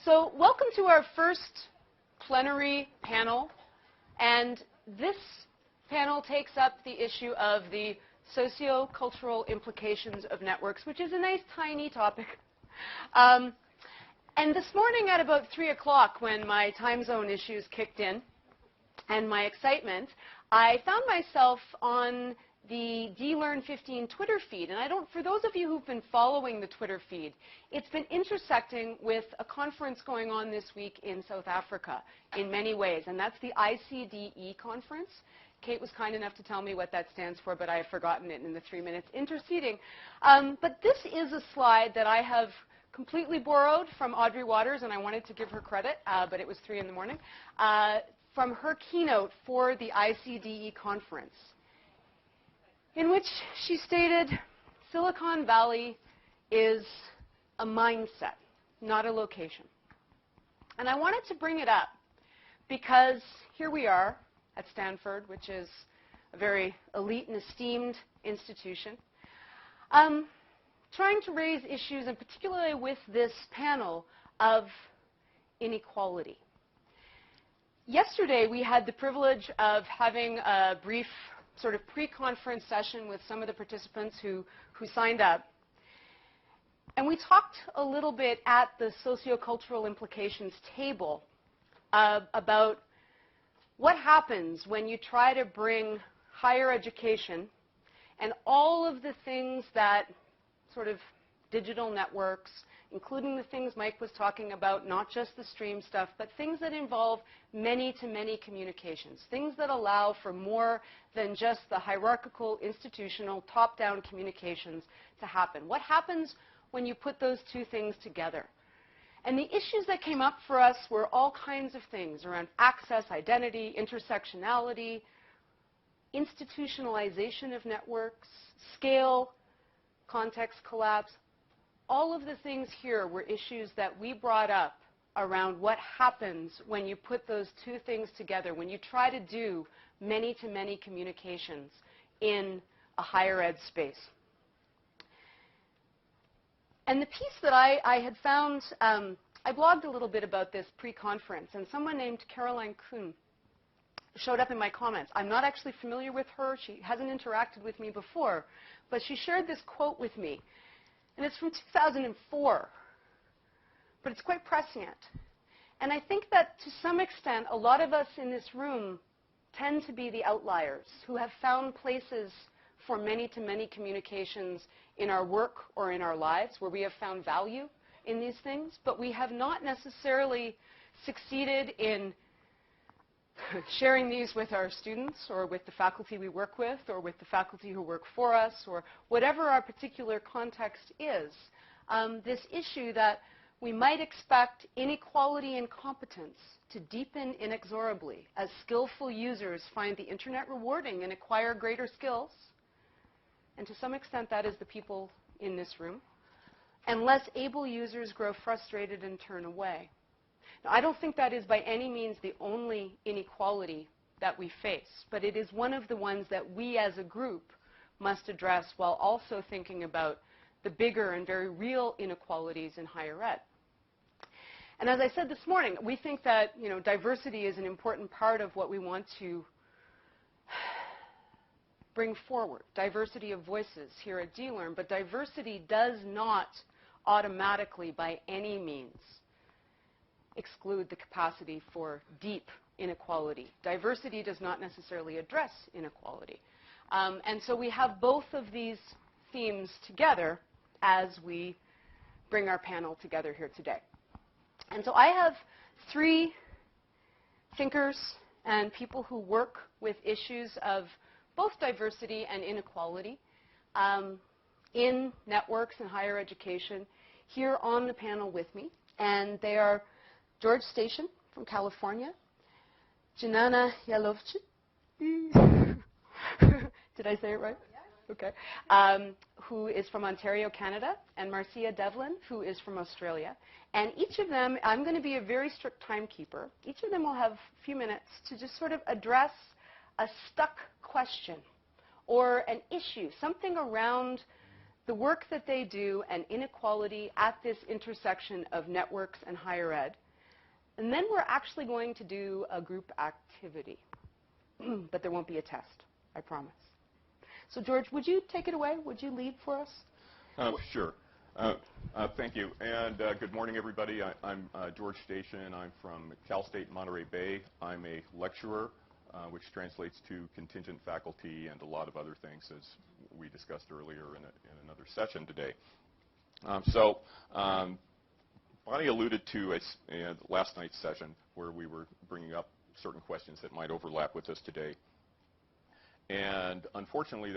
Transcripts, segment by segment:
So welcome to our first plenary panel, and this panel takes up the issue of the sociocultural implications of networks, which is a nice tiny topic. And this morning at about 3 o'clock, when my time zone issues kicked in and my excitement, I found myself on the dLearn15 Twitter feed. And for those of you who've been following the Twitter feed, it's been intersecting with a conference going on this week in South Africa in many ways, and that's the ICDE conference. Kate was kind enough to tell me what that stands for, but I have forgotten it in the 3 minutes interceding. But this is a slide that I have completely borrowed from Audrey Waters, and I wanted to give her credit, but it was 3 in the morning, from her keynote for the ICDE conference, in which she stated Silicon Valley is a mindset, not a location. And I wanted to bring it up because here we are at Stanford, which is a very elite and esteemed institution, trying to raise issues, and particularly with this panel, of inequality. Yesterday, we had the privilege of having a brief sort of pre-conference session with some of the participants who signed up. And we talked a little bit at the sociocultural implications table about what happens when you try to bring higher education and all of the things that sort of digital networks, including the things Mike was talking about, not just the stream stuff, but things that involve many-to-many communications, things that allow for more than just the hierarchical, institutional, top-down communications to happen. What happens when you put those two things together? And the issues that came up for us were all kinds of things around access, identity, intersectionality, institutionalization of networks, scale, context collapse. All of the things here were issues that we brought up around what happens when you put those two things together, when you try to do many-to-many communications in a higher ed space. And the piece that I had found, I blogged a little bit about this pre-conference, and someone named Caroline Kuhn showed up in my comments. I'm not actually familiar with her. She hasn't interacted with me before, but she shared this quote with me. And it's from 2004, but it's quite prescient. And I think that to some extent, a lot of us in this room tend to be the outliers who have found places for many-to-many communications in our work or in our lives where we have found value in these things, but we have not necessarily succeeded in sharing these with our students or with the faculty we work with or with the faculty who work for us or whatever our particular context is. This issue that we might expect inequality and competence to deepen inexorably as skillful users find the internet rewarding and acquire greater skills. And to some extent, that is the people in this room. And less able users grow frustrated and turn away. Now, I don't think that is by any means the only inequality that we face, but it is one of the ones that we as a group must address while also thinking about the bigger and very real inequalities in higher ed. And as I said this morning, we think that diversity is an important part of what we want to bring forward, diversity of voices here at dLearn, but diversity does not automatically by any means exclude the capacity for deep inequality. Diversity does not necessarily address inequality. And so we have both of these themes together as we bring our panel together here today. And so I have 3 thinkers and people who work with issues of both diversity and inequality in networks and higher education here on the panel with me. And they are George Station from California, Janana Yalovchik, did I say it right? Yeah. Okay. Who is from Ontario, Canada, and Marcia Devlin, who is from Australia. And each of them, I'm going to be a very strict timekeeper. Each of them will have a few minutes to just sort of address a stuck question or an issue, something around the work that they do and inequality at this intersection of networks and higher ed. And then we're actually going to do a group activity. But there won't be a test, I promise. So George, would you take it away? Would you lead for us? Sure. Thank you. And good morning, everybody. I'm George Station. I'm from Cal State Monterey Bay. I'm a lecturer, which translates to contingent faculty and a lot of other things, as we discussed earlier in another session today. Bonnie alluded to last night's session where we were bringing up certain questions that might overlap with us today. And unfortunately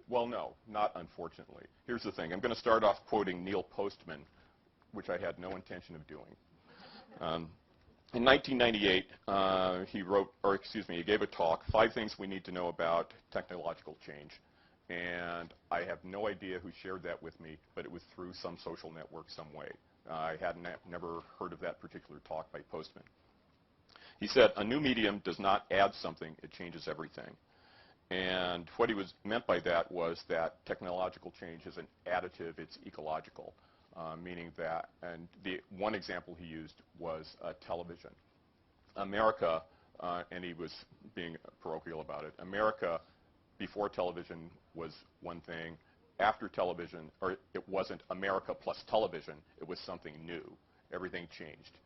well, no, not unfortunately. Here's the thing. I'm going to start off quoting Neil Postman, which I had no intention of doing. In 1998, he gave a talk, 5 Things We Need to Know About Technological Change. And I have no idea who shared that with me, but it was through some social network some way. I had never heard of that particular talk by Postman. He said, a new medium does not add something, it changes everything. And what he meant by that was that technological change is an additive, it's ecological, meaning that, and the one example he used was television. America, and he was being parochial about it, America before television was one thing. After television, or it wasn't America plus television, it was something new. Everything changed.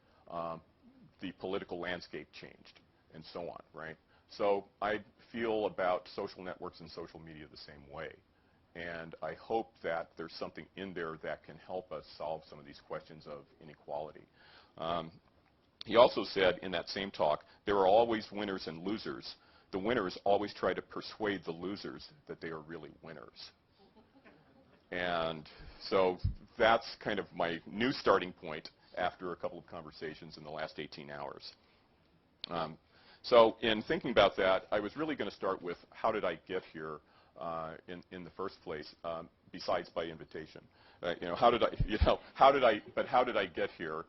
The political landscape changed, and so on, right? So I feel about social networks and social media the same way. And I hope that there's something in there that can help us solve some of these questions of inequality. He also said in that same talk, there are always winners and losers. The winners always try to persuade the losers that they are really winners. And so that's kind of my new starting point after a couple of conversations in the last 18 hours. So in thinking about that, I was really going to start with how did I get here in the first place, besides by invitation. How did I get here?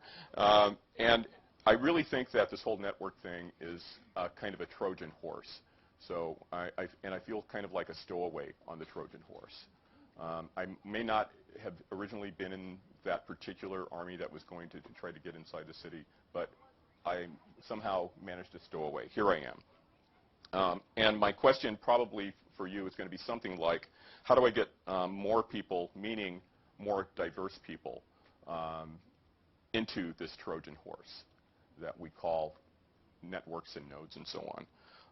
And I really think that this whole network thing is kind of a Trojan horse. So I feel kind of like a stowaway on the Trojan horse. I may not have originally been in that particular army that was going to try to get inside the city, but I somehow managed to stow away. Here I am. And my question probably for you is going to be something like, how do I get more people, meaning more diverse people, into this Trojan horse that we call networks and nodes and so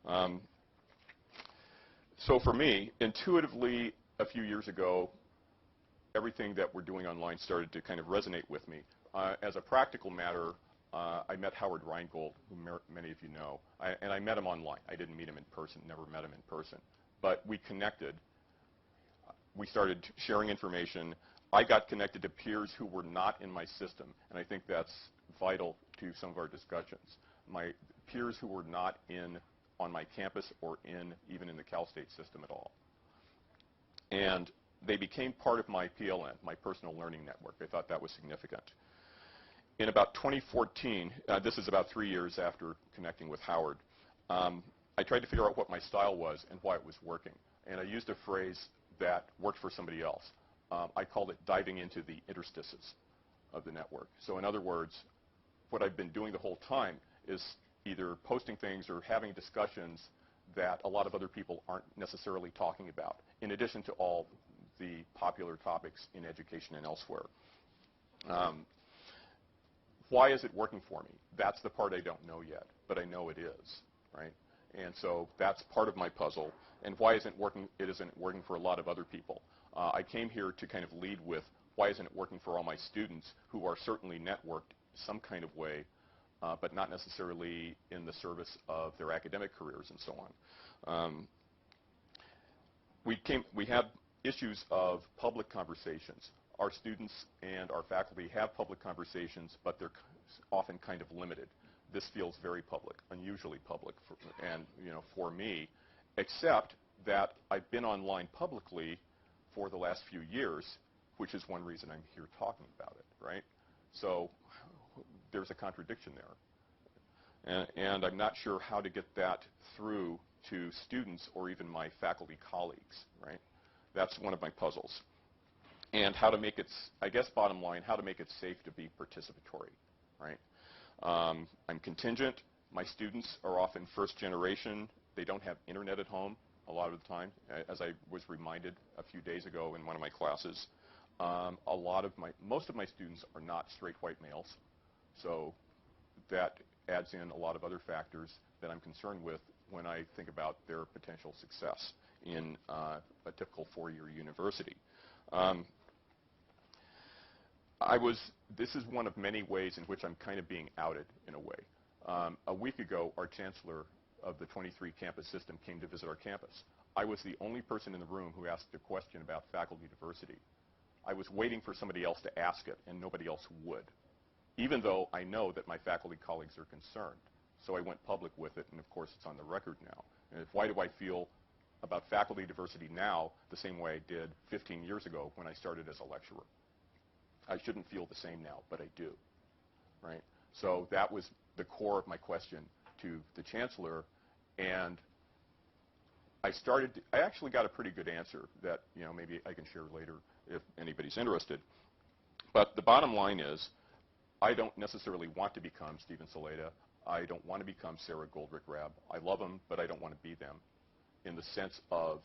on? So for me, intuitively, a few years ago, everything that we're doing online started to kind of resonate with me. As a practical matter, I met Howard Rheingold, who many of you know, and I met him online. I didn't meet him in person, never met him in person. But we connected. We started sharing information. I got connected to peers who were not in my system, and I think that's vital to some of our discussions. My peers who were not on my campus or even in the Cal State system at all. And they became part of my PLN, my personal learning network. I thought that was significant. In about 2014, this is about 3 years after connecting with Howard, I tried to figure out what my style was and why it was working. And I used a phrase that worked for somebody else. I called it diving into the interstices of the network. So in other words, what I've been doing the whole time is either posting things or having discussions that a lot of other people aren't necessarily talking about, in addition to all the popular topics in education and elsewhere. Why is it working for me? That's the part I don't know yet, but I know it is, right? And so that's part of my puzzle. And why isn't it isn't working for a lot of other people? I came here to kind of lead with why isn't it working for all my students who are certainly networked some kind of way, but not necessarily in the service of their academic careers and so on. We have issues of public conversations. Our students and our faculty have public conversations, but they're often kind of limited. This feels very public, unusually public, for me, except that I've been online publicly for the last few years, which is one reason I'm here talking about it, right? So there's a contradiction there. And I'm not sure how to get that through to students or even my faculty colleagues, right? That's one of my puzzles. and how to make it, I guess bottom line, how to make it safe to be participatory, right? I'm contingent. My students are often first generation. They don't have internet at home a lot of the time, as I was reminded a few days ago in one of my classes. Most of my students are not straight white males, so that adds in a lot of other factors that I'm concerned with when I think about their potential success in a typical four-year university. This is one of many ways in which I'm kind of being outed in a way. A week ago, our chancellor of the 23 campus system came to visit our campus. I was the only person in the room who asked a question about faculty diversity. I was waiting for somebody else to ask it, and nobody else would, even though I know that my faculty colleagues are concerned. So I went public with it, and of course it's on the record now. And why do I feel about faculty diversity now the same way I did 15 years ago when I started as a lecturer? I shouldn't feel the same now, but I do, right? So that was the core of my question to the chancellor, and I actually got a pretty good answer that, maybe I can share later if anybody's interested. But the bottom line is, I don't necessarily want to become Stephen Saleta. I don't want to become Sarah Goldrick-Rab. I love them, but I don't want to be them, in the sense of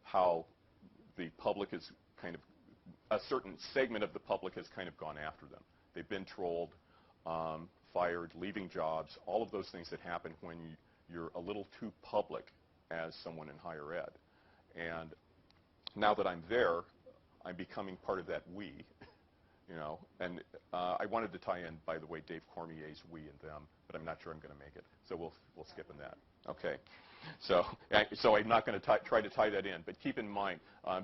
how the public is kind of, a certain segment of the public has kind of gone after them. They've been trolled, fired, leaving jobs, all of those things that happen when you're a little too public as someone in higher ed. And now that I'm there, I'm becoming part of that we, and I wanted to tie in, by the way, Dave Cormier's we and them, but I'm not sure I'm going to make it. So we'll skip in that. Okay. So I'm not going to try to tie that in, but keep in mind,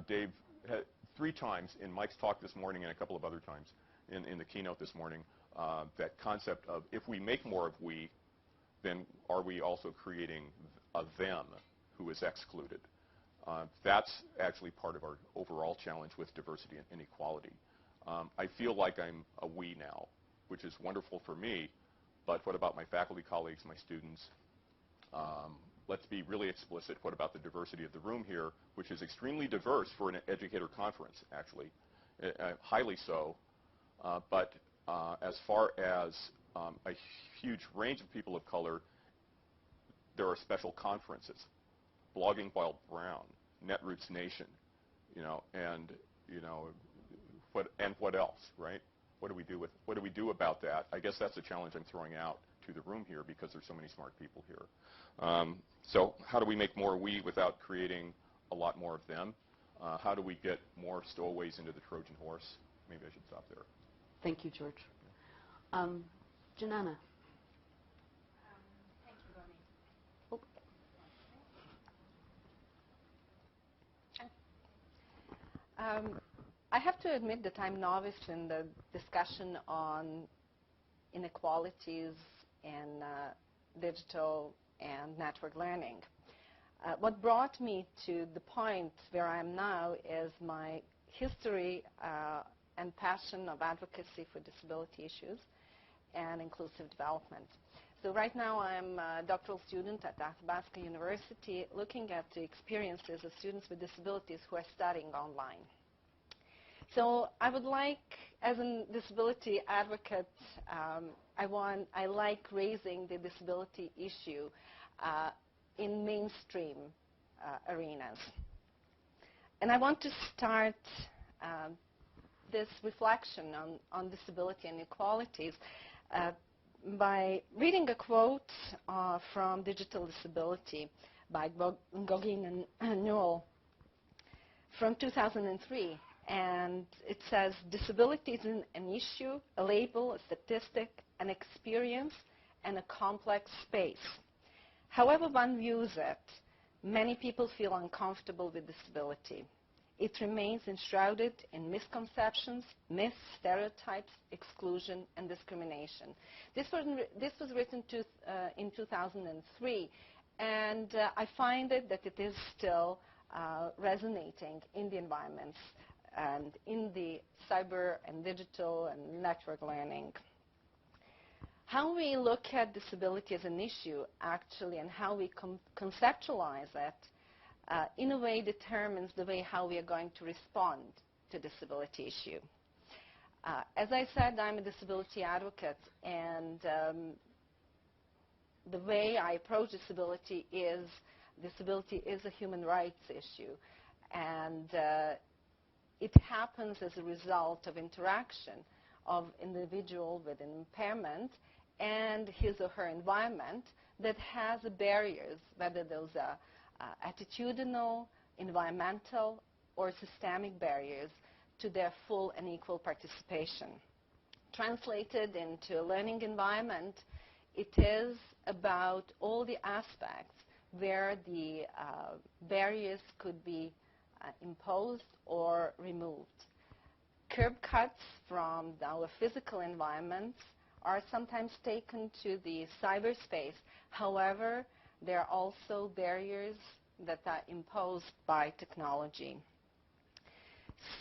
Dave had 3 times in Mike's talk this morning and a couple of other times in the keynote this morning, that concept of if we make more of we, then are we also creating a them who is excluded? That's actually part of our overall challenge with diversity and inequality. I feel like I'm a we now, which is wonderful for me, but what about my faculty colleagues, my students? Let's be really explicit. What about the diversity of the room here, which is extremely diverse for an educator conference, actually, highly so. But as far as a huge range of people of color, there are special conferences, Blogging While Brown, Netroots Nation, and what else, right? What do we do about that? I guess that's a challenge I'm throwing out to the room here because there's so many smart people here. So how do we make more we without creating a lot more of them? How do we get more stowaways into the Trojan horse? Maybe I should stop there. Thank you, George. Janana. Thank you, Bonnie. Oh. I have to admit that I'm novice in the discussion on inequalities in digital and network learning. What brought me to the point where I am now is my history and passion of advocacy for disability issues and inclusive development. So right now I'm a doctoral student at Athabasca University looking at the experiences of students with disabilities who are studying online. So I would like, as a disability advocate, I like raising the disability issue in mainstream arenas. And I want to start this reflection on disability and inequalities by reading a quote from Digital Disability by Gauguin and Newell from 2003. And it says, disability is an issue, a label, a statistic, an experience, and a complex space. However one views it, many people feel uncomfortable with disability. It remains enshrouded in misconceptions, myths, stereotypes, exclusion, and discrimination. This was written in 2003, and I find that it is still resonating in the environments and in the cyber and digital and network learning. How we look at disability as an issue, actually, and how we conceptualize it, in a way determines the way how we are going to respond to disability issue. As I said, I'm a disability advocate, and the way I approach disability is a human rights issue, and it happens as a result of interaction of individual with an impairment and his or her environment that has barriers, whether those are attitudinal, environmental, or systemic barriers to their full and equal participation. Translated into a learning environment, it is about all the aspects where the barriers could be imposed or removed. Curb cuts from our physical environments are sometimes taken to the cyberspace. However, there are also barriers that are imposed by technology.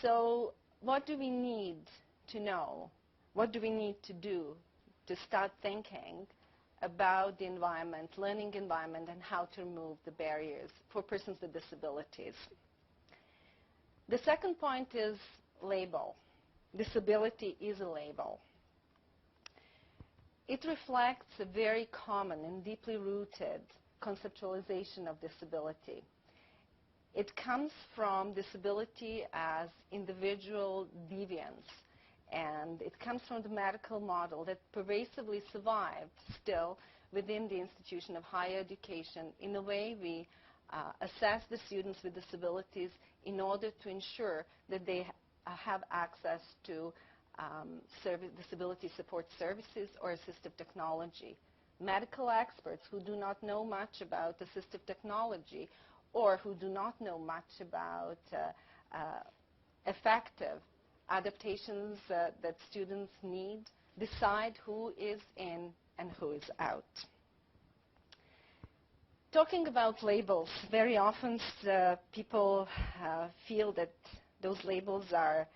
So what do we need to know? What do we need to do to start thinking about the environment, learning environment, and how to remove the barriers for persons with disabilities? The second point is label. Disability is a label. It reflects a very common and deeply rooted conceptualization of disability. It comes from disability as individual deviance, and it comes from the medical model that pervasively survived still within the institution of higher education. In a way, we assess the students with disabilities in order to ensure that they have access to disability support services or assistive technology. Medical experts who do not know much about assistive technology or who do not know much about effective adaptations that students need decide who is in and who is out. Talking about labels, very often people feel that those labels are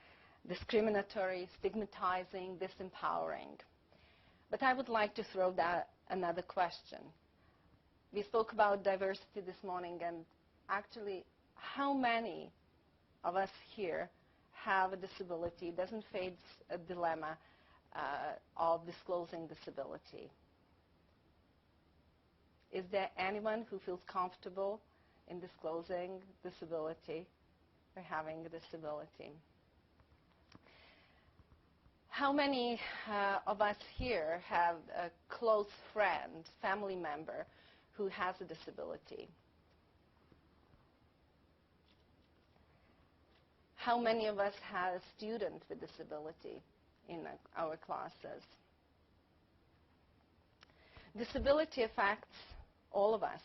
discriminatory, stigmatizing, disempowering. But I would like to throw that another question. We spoke about diversity this morning, and actually, how many of us here have a disability? Doesn't face a dilemma of disclosing disability? Is there anyone who feels comfortable in disclosing disability or having a disability? How many of us here have a close friend, family member, who has a disability? How many of us have a student with disability in our classes? Disability affects all of us.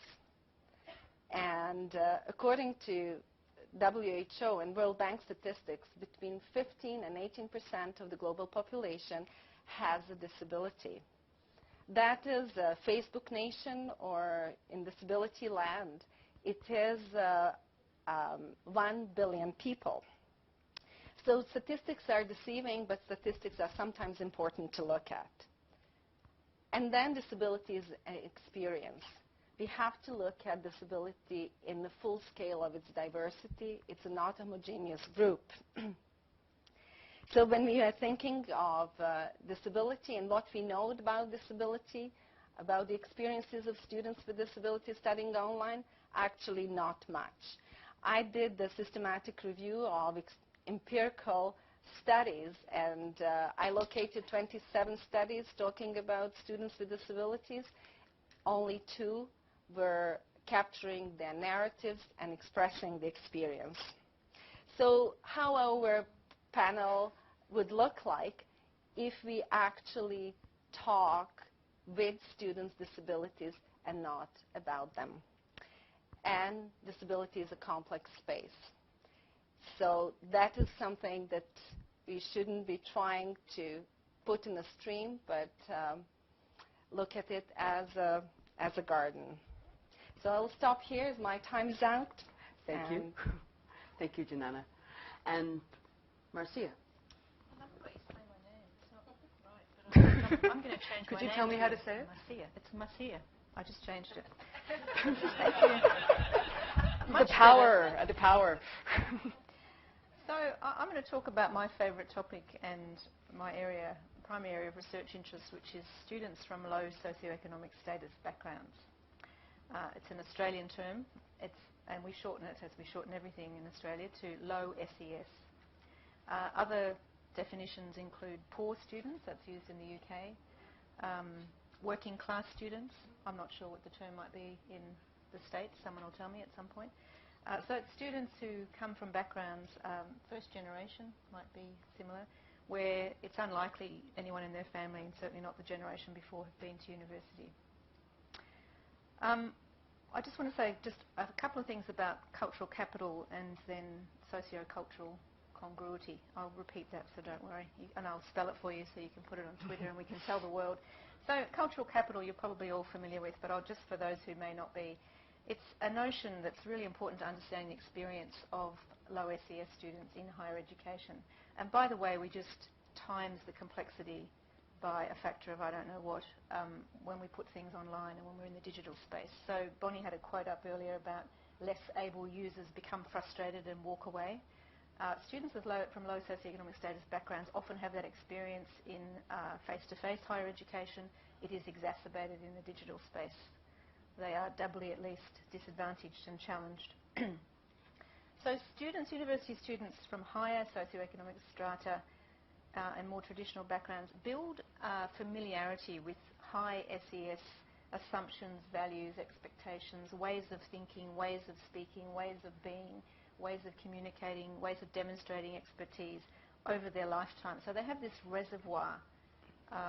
And according to WHO and World Bank statistics, between 15 and 18% of the global population has a disability. That is Facebook Nation, or in disability land, it is 1 billion people. So statistics are deceiving, but statistics are sometimes important to look at. And then disability is an experience. We have to look at disability in the full scale of its diversity. It's not a homogeneous group. So when we are thinking of disability and what we know about disability, about the experiences of students with disabilities studying online, actually not much. I did the systematic review of empirical studies, and I located 27 studies talking about students with disabilities. Only 2 were capturing their narratives and expressing the experience. So how our panel would look like if we actually talk with students' disabilities and not about them. And disability is a complex space. So that is something that we shouldn't be trying to put in a stream, but look at it as a garden. So I'll stop here as my time is out. Thank you. Thank you, Janana. And Marcia. I'm not going to say my name. It's not right, but I'm going to change Could my you name tell me how to say it? Marcia. It's Marcia. I just changed it. The power. So I'm going to talk about my favourite topic and my primary area of research interest, which is students from low socioeconomic status backgrounds. It's an Australian term, and we shorten it, as we shorten everything in Australia, to low SES. Other definitions include poor students, that's used in the UK, working class students, I'm not sure what the term might be in the States, someone will tell me at some point. So it's students who come from backgrounds, first generation might be similar, where it's unlikely anyone in their family, and certainly not the generation before, have been to university. I just want to say just a couple of things about cultural capital and then sociocultural congruity. I'll repeat that, so don't worry. And I'll spell it for you so you can put it on Twitter and we can tell the world. So cultural capital you're probably all familiar with, but just for those who may not be, it's a notion that's really important to understand the experience of low SES students in higher education. And by the way, we just times the complexity by a factor of I don't know what when we put things online and when we're in the digital space. So Bonnie had a quote up earlier about less able users become frustrated and walk away. Students from low socioeconomic status backgrounds often have that experience in face-to-face higher education. It is exacerbated in the digital space. They are doubly at least disadvantaged and challenged. So university students from higher socioeconomic strata and more traditional backgrounds build familiarity with high SES assumptions, values, expectations, ways of thinking, ways of speaking, ways of being, ways of communicating, ways of demonstrating expertise over their lifetime. So they have this reservoir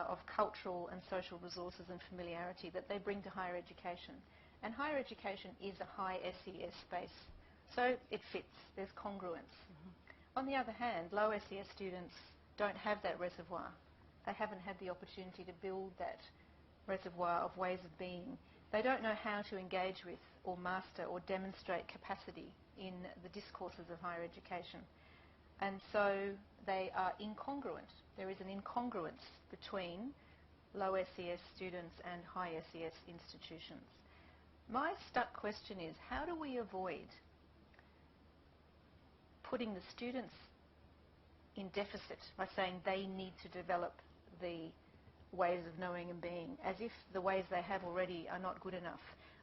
of cultural and social resources and familiarity that they bring to higher education. And higher education is a high SES space. So it fits. There's congruence. Mm-hmm. On the other hand, low SES students don't have that reservoir. They haven't had the opportunity to build that reservoir of ways of being. They don't know how to engage with or master or demonstrate capacity in the discourses of higher education. And so they are incongruent. There is an incongruence between low SES students and high SES institutions. My stuck question is, how do we avoid putting the students in deficit by saying they need to develop the ways of knowing and being, as if the ways they have already are not good enough?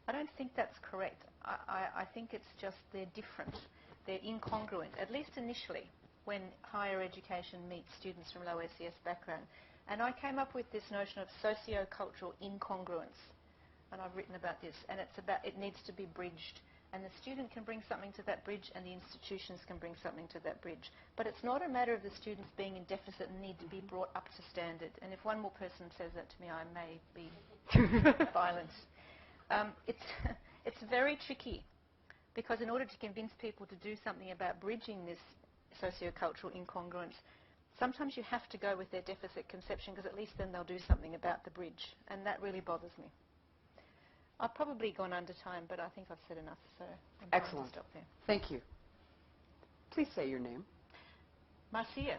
I don't think that's correct. I think it's just they're different. They're incongruent, at least initially, when higher education meets students from low SES background. And I came up with this notion of sociocultural incongruence. And I've written about this. And it's about it needs to be bridged. And the student can bring something to that bridge, and the institutions can bring something to that bridge. But it's not a matter of the students being in deficit and need to be brought up to standard. And if one more person says that to me, I may be violent. It's very tricky, because in order to convince people to do something about bridging this sociocultural incongruence, sometimes you have to go with their deficit conception, because at least then they'll do something about the bridge. And that really bothers me. I've probably gone under time, but I think I've said enough, so I'm going to stop there. Thank you. Please say your name. Marcia.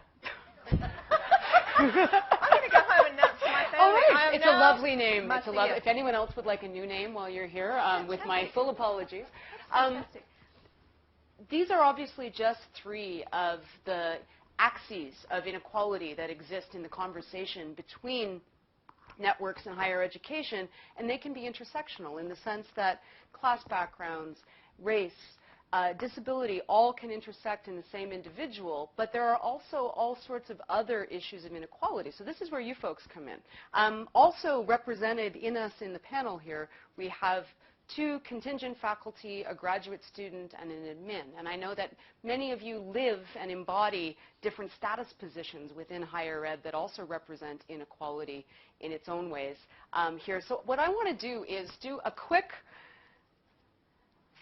I'm going to go home and announce my family. All right. It's a lovely name. Marcia. If anyone else would like a new name while you're here, with my full apologies. These are obviously just three of the axes of inequality that exist in the conversation between networks in higher education, and they can be intersectional in the sense that class backgrounds, race, disability all can intersect in the same individual, but there are also all sorts of other issues of inequality. So this is where you folks come in. Also represented in us in the panel here, we have two contingent faculty, a graduate student, and an admin. And I know that many of you live and embody different status positions within higher ed that also represent inequality in its own ways here. So what I want to do is do a quick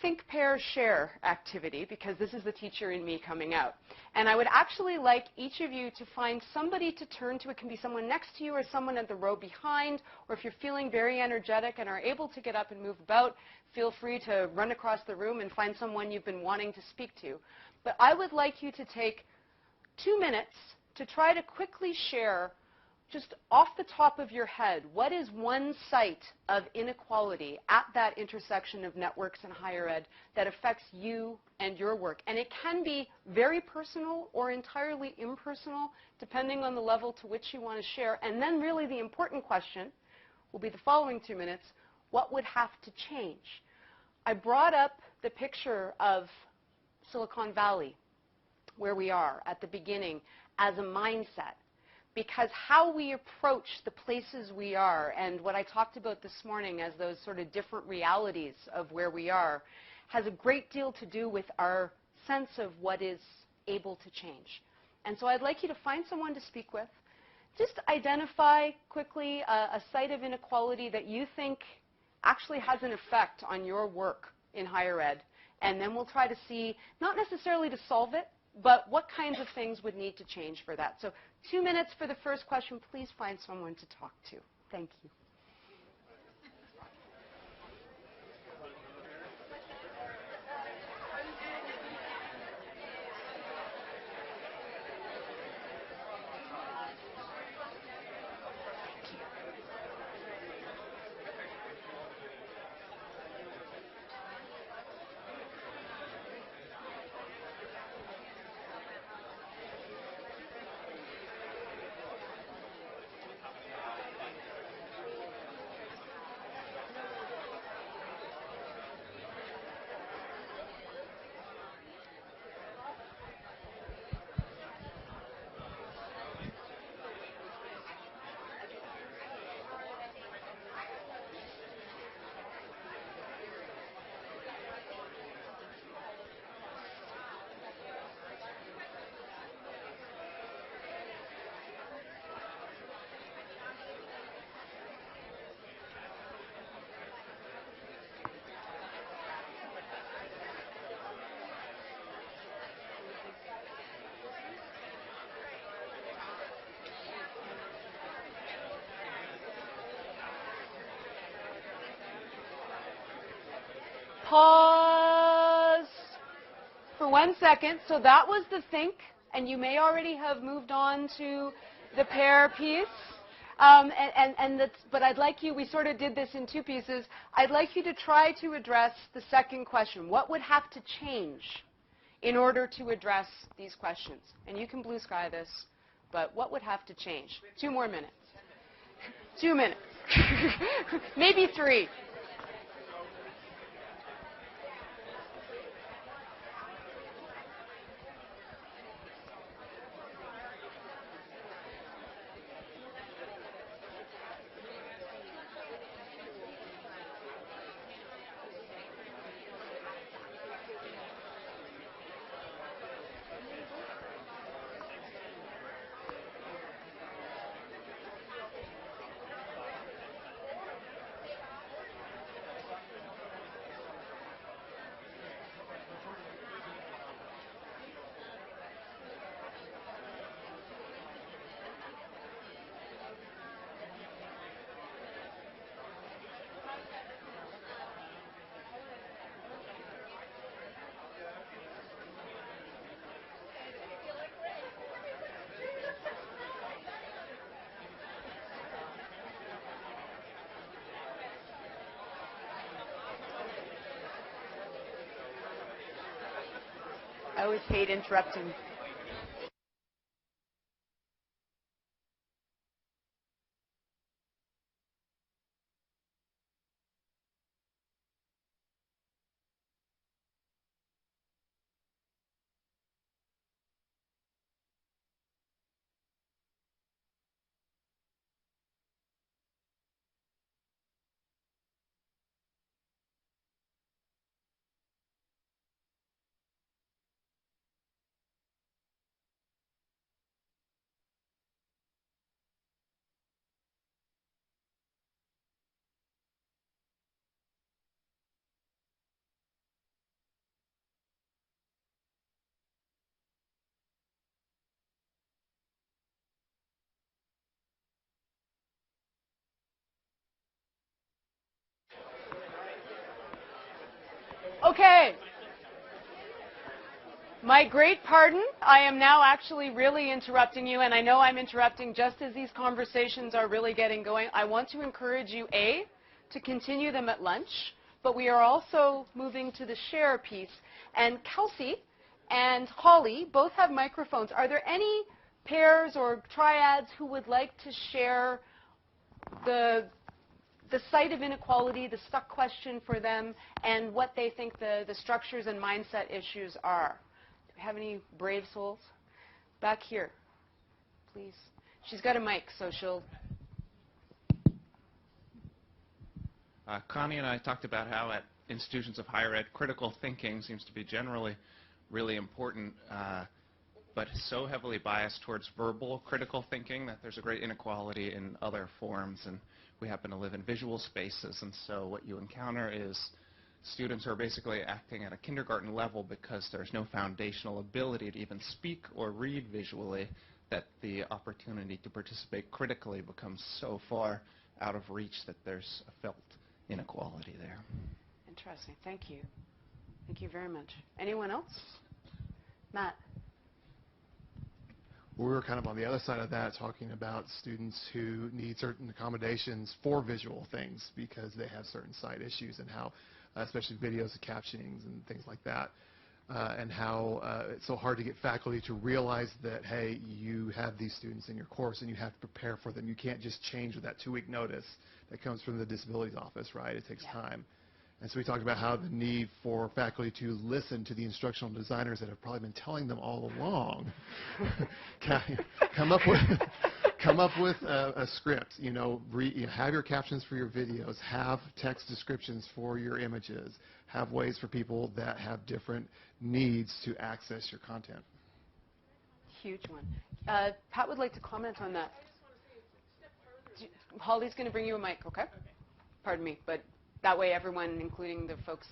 think, pair, share activity, because this is the teacher in me coming out. And I would actually like each of you to find somebody to turn to. It can be someone next to you or someone at the row behind, or if you're feeling very energetic and are able to get up and move about, feel free to run across the room and find someone you've been wanting to speak to. But I would like you to take 2 minutes to try to quickly share just off the top of your head, what is one site of inequality at that intersection of networks and higher ed that affects you and your work? And it can be very personal or entirely impersonal, depending on the level to which you want to share. And then really the important question will be the following 2 minutes: what would have to change? I brought up the picture of Silicon Valley, where we are at the beginning, as a mindset. Because how we approach the places we are, and what I talked about this morning as those sort of different realities of where we are, has a great deal to do with our sense of what is able to change. And so I'd like you to find someone to speak with. Just identify quickly a site of inequality that you think actually has an effect on your work in higher ed. And then we'll try to see, not necessarily to solve it, but what kinds of things would need to change for that. So 2 minutes for the first question. Please find someone to talk to. Thank you. Pause for 1 second. So that was the think, and you may already have moved on to the pair piece. But I'd like you, we sort of did this in 2 pieces. I'd like you to try to address the second question. What would have to change in order to address these questions? And you can blue sky this, but what would have to change? 2 more minutes. 2 minutes. Maybe 3. I always hate interrupting. Okay. My great pardon. I am now actually really interrupting you, and I know I'm interrupting just as these conversations are really getting going. I want to encourage you, A, to continue them at lunch, but we are also moving to the share piece. And Kelsey and Holly both have microphones. Are there any pairs or triads who would like to share the site of inequality, the stuck question for them, and what they think the structures and mindset issues are? Do we have any brave souls? Back here, please. She's got a mic, so she'll... Connie and I talked about how at institutions of higher ed, critical thinking seems to be generally really important, but so heavily biased towards verbal critical thinking that there's a great inequality in other forms. And we happen to live in visual spaces, and so what you encounter is students who are basically acting at a kindergarten level because there's no foundational ability to even speak or read visually, that the opportunity to participate critically becomes so far out of reach that there's a felt inequality there. Interesting. Thank you. Thank you very much. Anyone else? Matt. We were kind of on the other side of that, talking about students who need certain accommodations for visual things because they have certain sight issues, and how, especially videos and captionings and things like that, and how it's so hard to get faculty to realize that, hey, you have these students in your course and you have to prepare for them. You can't just change with that 2-week notice that comes from the disabilities office, right? It takes time. And so we talked about how the need for faculty to listen to the instructional designers that have probably been telling them all along. come up with a script. Have your captions for your videos. Have text descriptions for your images. Have ways for people that have different needs to access your content. Huge one. Pat would like to comment on that. Holly's going to bring you a mic, okay? Pardon me, but that way everyone, including the folks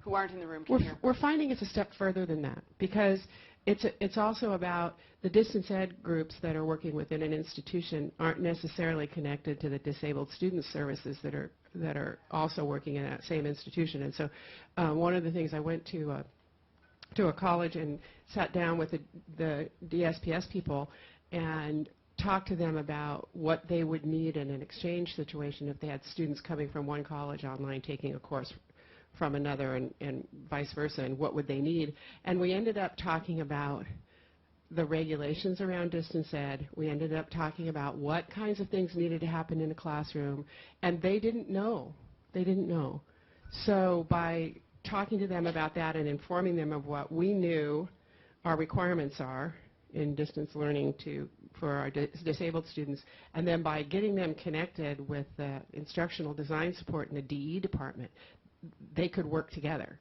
who aren't in the room, can hear. We're finding it's a step further than that, because it's also about the distance ed groups that are working within an institution aren't necessarily connected to the disabled student services that are also working in that same institution. And so one of the things, I went to a college and sat down with the DSPS people and talk to them about what they would need in an exchange situation if they had students coming from one college online taking a course from another, and vice versa, and what would they need. And we ended up talking about the regulations around distance ed. We ended up talking about what kinds of things needed to happen in a classroom, and they didn't know. They didn't know. So by talking to them about that and informing them of what we knew our requirements are in distance learning for our disabled students, and then by getting them connected with the instructional design support in the DE department, they could work together.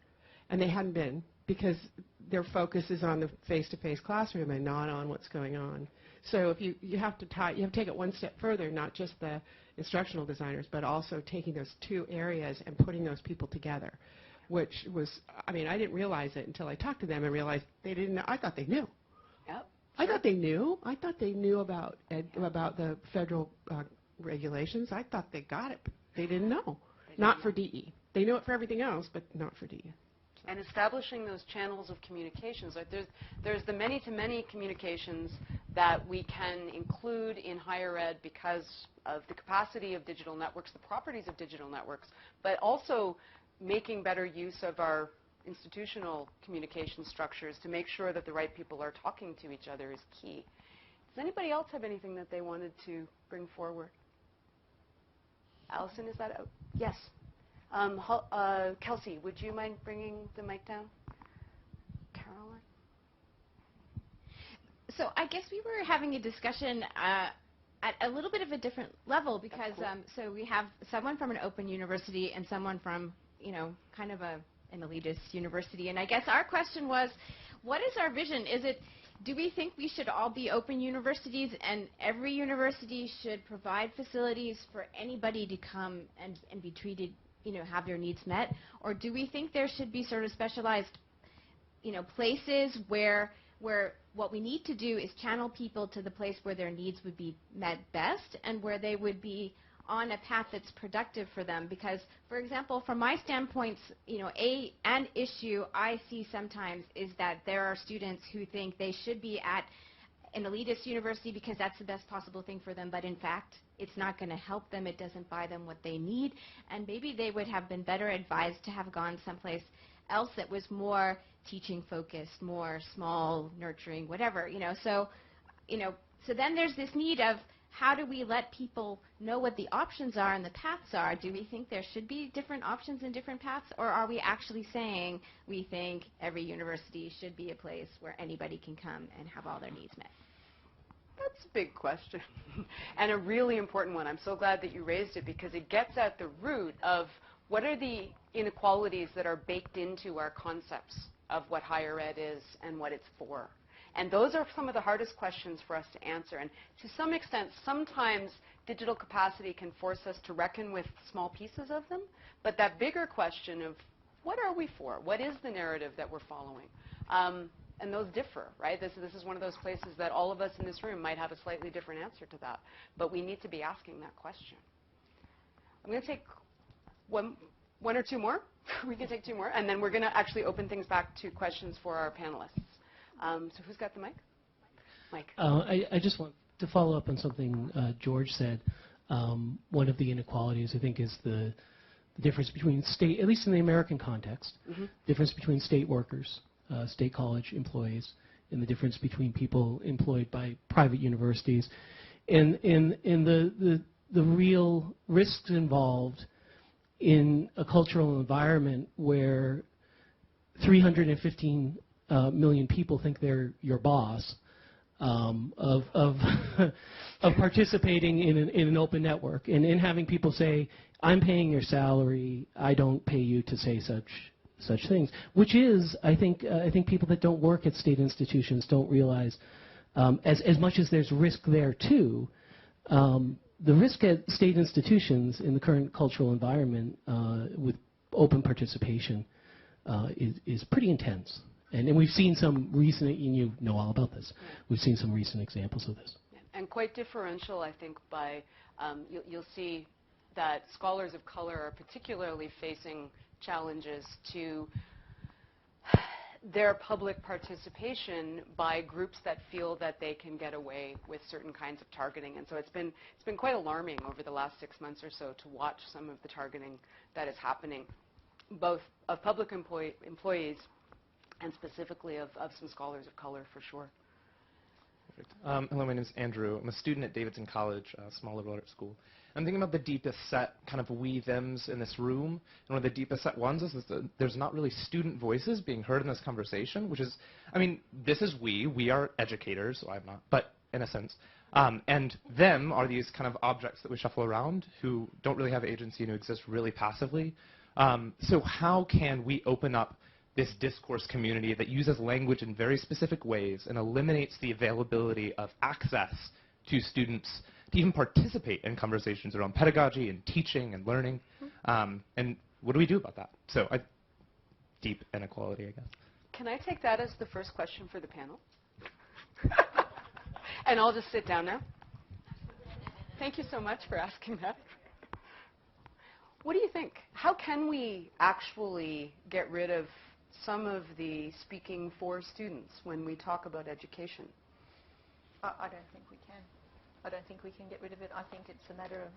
And they hadn't been, because their focus is on the face-to-face classroom and not on what's going on. So if you have to take it one step further, not just the instructional designers, but also taking those two areas and putting those people together, which was, I didn't realize it until I talked to them and realized they didn't know. I thought they knew. Yep. I thought they knew. I thought they knew about the federal regulations. I thought they got it. But they didn't know. Not for DE. They knew it for everything else, but not for DE. So. And establishing those channels of communications. Like there's the many-to-many communications that we can include in higher ed because of the capacity of digital networks, the properties of digital networks, but also making better use of our institutional communication structures to make sure that the right people are talking to each other is key. Does anybody else have anything that they wanted to bring forward? Allison, is that out? Yes. Kelsey, would you mind bringing the mic down? Caroline? So I guess we were having a discussion at a little bit of a different level, because cool. So we have someone from an open university and someone from, kind of an elitist university. And I guess our question was, what is our vision? Do we think we should all be open universities and every university should provide facilities for anybody to come and be treated, have their needs met? Or do we think there should be sort of specialized, places where what we need to do is channel people to the place where their needs would be met best and where they would be on a path that's productive for them. Because, for example, from my standpoint, an issue I see sometimes is that there are students who think they should be at an elitist university because that's the best possible thing for them, but in fact, it's not going to help them. It doesn't buy them what they need, and maybe they would have been better advised to have gone someplace else that was more teaching focused, more small, nurturing, whatever, So then there's this need of how do we let people know what the options are and the paths are? Do we think there should be different options and different paths, or are we actually saying we think every university should be a place where anybody can come and have all their needs met? That's a big question and a really important one. I'm so glad that you raised it because it gets at the root of what are the inequalities that are baked into our concepts of what higher ed is and what it's for. And those are some of the hardest questions for us to answer. And to some extent, sometimes digital capacity can force us to reckon with small pieces of them. But that bigger question of what are we for? What is the narrative that we're following? And those differ, right? This is one of those places that all of us in this room might have a slightly different answer to that. But we need to be asking that question. I'm going to take one or two more. We can take two more. And then we're going to actually open things back to questions for our panelists. So who's got the mic? Mike. I just want to follow up on something George said. One of the inequalities, I think, is the difference between state, at least in the American context, difference between state workers, state college employees, and the difference between people employed by private universities, and the real risks involved in a cultural environment where 315 million people think they're your boss, of participating in an open network, and in having people say, I'm paying your salary, I don't pay you to say such things, which is, I think people that don't work at state institutions don't realize, as much as there's risk there too, the risk at state institutions in the current cultural environment with open participation is pretty intense. And we've seen some recent, and you know all about this, we've seen some recent examples of this. And quite differential, I think, by, you'll see that scholars of color are particularly facing challenges to their public participation by groups that feel that they can get away with certain kinds of targeting. And so it's been quite alarming over the last 6 months or so to watch some of the targeting that is happening, both of public employees and specifically of some scholars of color, for sure. Hello, my name is Andrew. I'm a student at Davidson College, a small liberal arts school. I'm thinking about the deepest set kind of we-thems in this room. And one of the deepest set ones is that there's not really student voices being heard in this conversation, which is, I mean, this is we are educators, so I'm not, but in a sense. And them are these kind of objects that we shuffle around who don't really have agency and who exist really passively. So how can we open up this discourse community that uses language in very specific ways and eliminates the availability of access to students to even participate in conversations around pedagogy and teaching and learning? And what do we do about that? So deep inequality, I guess. Can I take that as the first question for the panel? And I'll just sit down now. Thank you so much for asking that. What do you think? How can we actually get rid of some of the speaking for students when we talk about education? I don't think we can. I don't think we can get rid of it. I think it's a matter of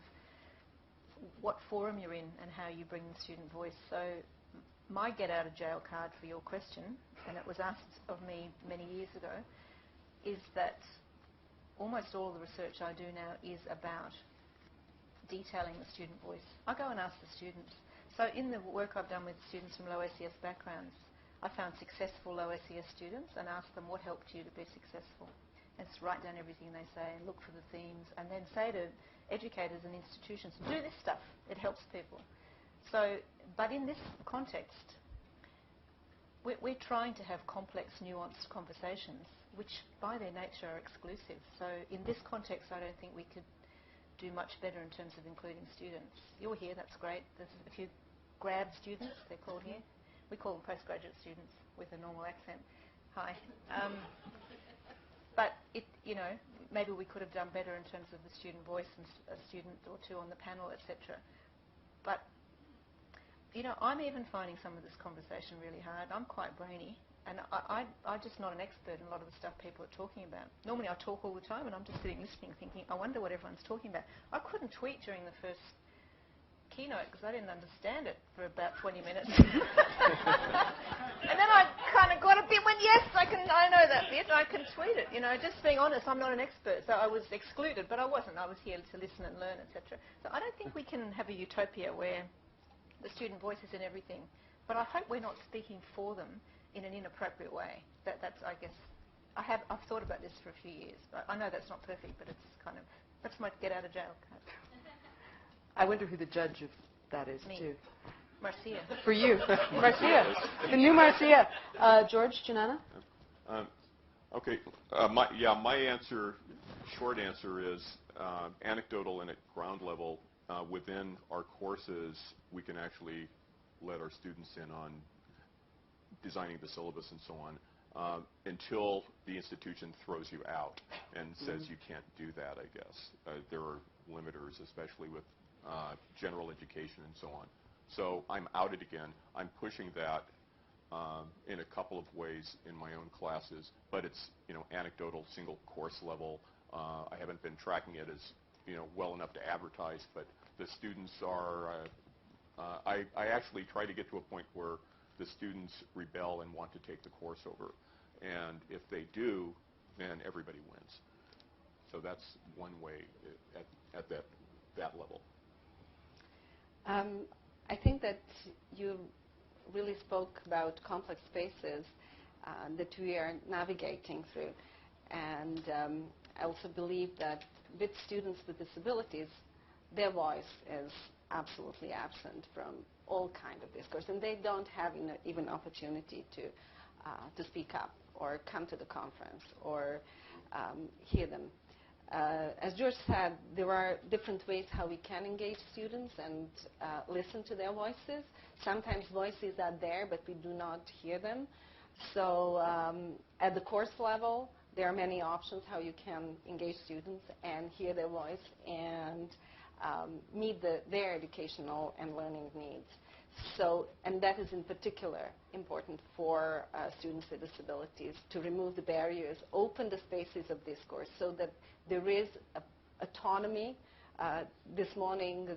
what forum you're in and how you bring the student voice. So my get out of jail card for your question, and it was asked of me many years ago, is that almost all the research I do now is about detailing the student voice. I go and ask the students. So in the work I've done with students from low SES backgrounds, I found successful low SES students and asked them what helped you to be successful. And just write down everything they say and look for the themes and then say to educators and institutions, do this stuff, it helps people. So, but in this context, we're trying to have complex, nuanced conversations, which by their nature are exclusive. So in this context, I don't think we could do much better in terms of including students. You're here, that's great. There's a few grad students, they're called here. We call them postgraduate students with a normal accent. Hi. But maybe we could have done better in terms of the student voice and a student or two on the panel, etc. But, you know, I'm even finding some of this conversation really hard. I'm quite brainy, and I'm just not an expert in a lot of the stuff people are talking about. Normally I talk all the time, and I'm just sitting listening, thinking, I wonder what everyone's talking about. I couldn't tweet during the first keynote because I didn't understand it for about 20 minutes. And then I kind of got a bit, went, yes, I know that bit, I can tweet it. You know, just being honest, I'm not an expert, so I was excluded, but I wasn't. I was here to listen and learn, etc. So I don't think we can have a utopia where the student voice is in everything, but I hope we're not speaking for them in an inappropriate way. That's, I guess, I've thought about this for a few years. I know that's not perfect, but it's kind of, that's my get out of jail card. I wonder who the judge of that is, Me. too. Marcia. For you. Marcia. The new Marcia. George, Janana? Okay. My answer, short answer is anecdotal and at ground level. Within our courses, we can actually let our students in on designing the syllabus and so on until the institution throws you out and says you can't do that, I guess. There are limiters, especially with general education and so on. So I'm outed again. I'm pushing that in a couple of ways in my own classes, but it's, you know, anecdotal, single course level. I haven't been tracking it as, you know, well enough to advertise, but the students are, I actually try to get to a point where the students rebel and want to take the course over. And if they do, then everybody wins. So that's one way at that level. I think that you really spoke about complex spaces that we are navigating through. And I also believe that with students with disabilities, their voice is absolutely absent from all kinds of discourse. And they don't have even opportunity to speak up or come to the conference or hear them. As George said, there are different ways how we can engage students and listen to their voices. Sometimes voices are there, but we do not hear them. So at the course level, there are many options how you can engage students and hear their voice and meet their educational and learning needs. So, and that is in particular important for students with disabilities, to remove the barriers, open the spaces of discourse so that there is autonomy. This morning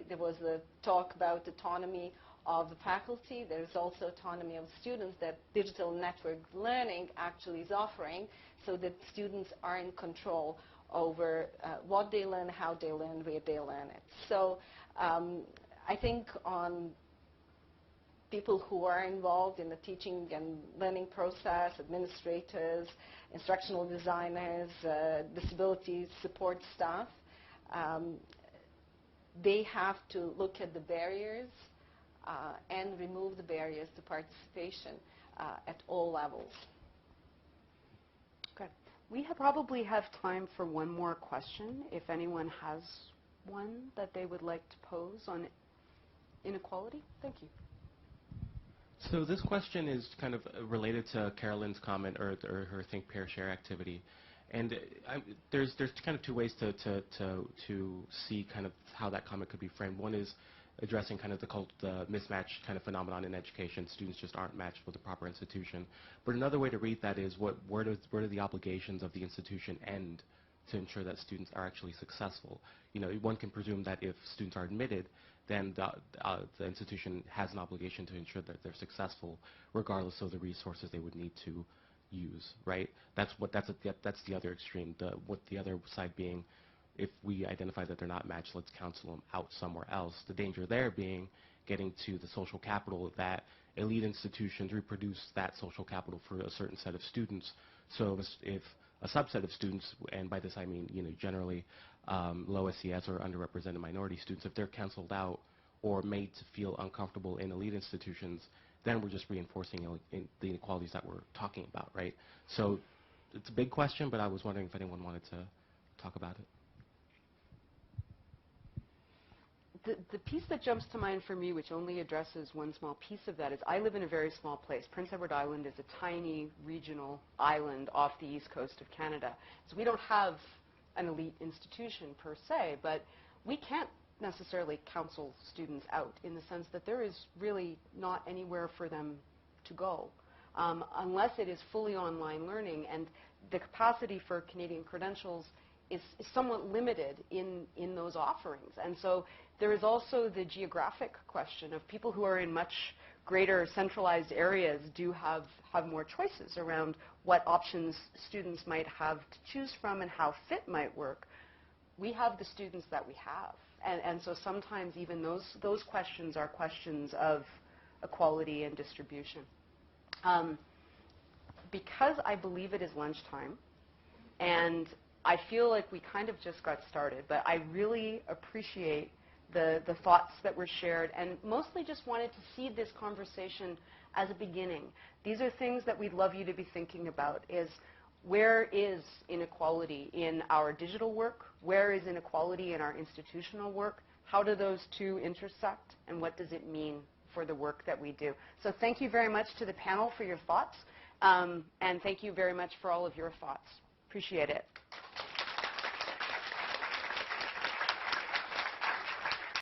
there was a talk about autonomy of the faculty. There is also autonomy of students that digital network learning actually is offering, so that students are in control over what they learn, how they learn, where they learn it. So I think on people who are involved in the teaching and learning process, administrators, instructional designers, disability support staff, they have to look at the barriers and remove the barriers to participation at all levels. Okay. We probably have time for one more question, if anyone has one that they would like to pose on inequality. Thank you. So this question is kind of related to Carolyn's comment or her Think, Pair, Share activity. And there's kind of two ways to see kind of how that comment could be framed. One is addressing kind of the mismatch kind of phenomenon in education. Students just aren't matched with the proper institution. But another way to read that is where do the obligations of the institution end to ensure that students are actually successful? You know, one can presume that if students are admitted, then the institution has an obligation to ensure that they're successful, regardless of the resources they would need to use, right? That's the other extreme. The other side being, if we identify that they're not matched, let's counsel them out somewhere else. The danger there being getting to the social capital, that elite institutions reproduce that social capital for a certain set of students. So if a subset of students, and by this I mean, you know, generally low SES or underrepresented minority students, if they're canceled out or made to feel uncomfortable in elite institutions, then we're just reinforcing the inequalities that we're talking about, right? So it's a big question, but I was wondering if anyone wanted to talk about it. The piece that jumps to mind for me, which only addresses one small piece of that, is I live in a very small place. Prince Edward Island is a tiny regional island off the east coast of Canada. So we don't have an elite institution per se, but we can't necessarily counsel students out in the sense that there is really not anywhere for them to go unless it is fully online learning, and the capacity for Canadian Credentials is somewhat limited in those offerings. And so there is also the geographic question of people who are in much greater centralized areas do have more choices around what options students might have to choose from and how fit might work. We have the students that we have. And so sometimes even those questions are questions of equality and distribution. Because I believe it is lunchtime, and I feel like we kind of just got started, but I really appreciate the thoughts that were shared, and mostly just wanted to see this conversation as a beginning. These are things that we'd love you to be thinking about, is where is inequality in our digital work? Where is inequality in our institutional work? How do those two intersect, and what does it mean for the work that we do? So thank you very much to the panel for your thoughts, and thank you very much for all of your thoughts. Appreciate it.